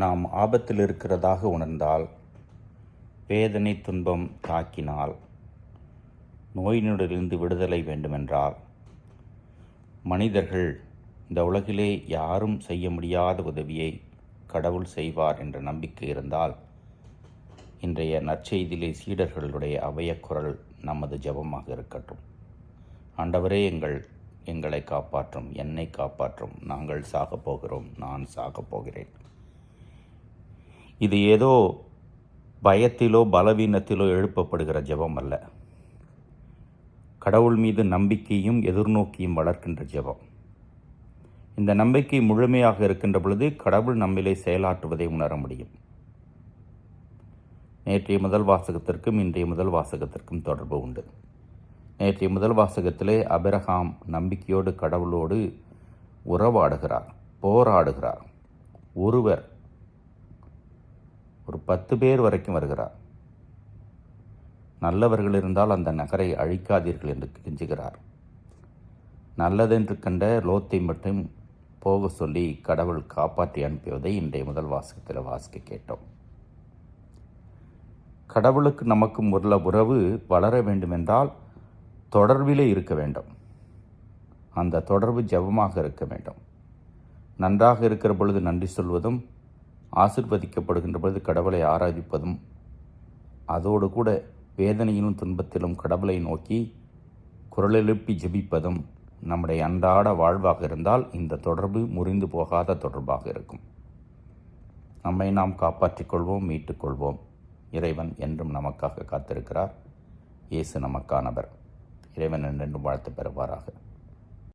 நாம் ஆபத்தில் இருக்கிறதாக உணர்ந்தால், வேதனை துன்பம் தாக்கினால், நோய் நொடியிலிருந்து விடுதலை வேண்டுமென்றால், மனிதர்கள் இந்த உலகிலே யாரும் செய்ய முடியாத உதவியை கடவுள் செய்வார் என்ற நம்பிக்கை இருந்தால், இன்றைய நற்செய்தியிலே சீடர்களுடைய அபயக்குரல் நமது ஜெபமாக இருக்கட்டும். ஆண்டவரே, எங்களை காப்பாற்றும், என்னை காப்பாற்றும், நாங்கள் சாகப் போகிறோம், நான் சாகப் போகிறேன். இது ஏதோ பயத்திலோ பலவீனத்திலோ எழுப்பப்படுகிற ஜெபம் அல்ல. கடவுள் மீது நம்பிக்கையும் எதிர்நோக்கியும் வளர்க்கின்ற ஜெபம். இந்த நம்பிக்கை முழுமையாக இருக்கின்ற பொழுது கடவுள் நம்மிலே செயலாற்றுவதை உணர முடியும். நேற்றைய முதல் வாசகத்திற்கும் இன்றைய முதல் வாசகத்திற்கும் தொடர்பு உண்டு. நேற்றைய முதல் வாசகத்திலே ஆபிரகாம் நம்பிக்கையோடு கடவுளோடு உறவாடுகிறார், போராடுகிறார். ஒருவர் ஒரு 10 பேர் வரைக்கும் வருகிறார். நல்லவர்கள் இருந்தால் அந்த நகரை அழிக்காதீர்கள் என்று கெஞ்சுகிறார். நல்லதென்று கண்ட லோத்தை மட்டும் போக சொல்லி கடவுள் காப்பாற்றி அனுப்பியதை இன்றைய முதல் வாசகத்தில் வாசிக்க கேட்டோம். கடவுளுக்கு நமக்கும் உள்ள உறவு வளர வேண்டுமென்றால் தொடர்பிலே இருக்க வேண்டும். அந்த தொடர்பு ஜெபமாக இருக்க வேண்டும். நன்றாக இருக்கிற பொழுது நன்றி சொல்வதும், ஆசிர்வதிக்கப்படுகின்ற பொழுது கடவுளை ஆராதிப்பதும், அதோடு கூட வேதனையிலும் துன்பத்திலும் கடவுளை நோக்கி குரலெழுப்பி ஜெபிப்பதும் நம்முடைய அன்றாட வாழ்வாக இருந்தால் இந்த தொடர்பு முறிந்து போகாத தொடர்பாக இருக்கும். நம்மை நாம் காப்பாற்றிக் கொள்வோம், மீட்டுக்கொள்வோம். இறைவன் என்றும் நமக்காக காத்திருக்கிறார். இயேசு நமக்கானவர். இறைவன் என்றென்றும் வாழ்த்து பெறுவாராக.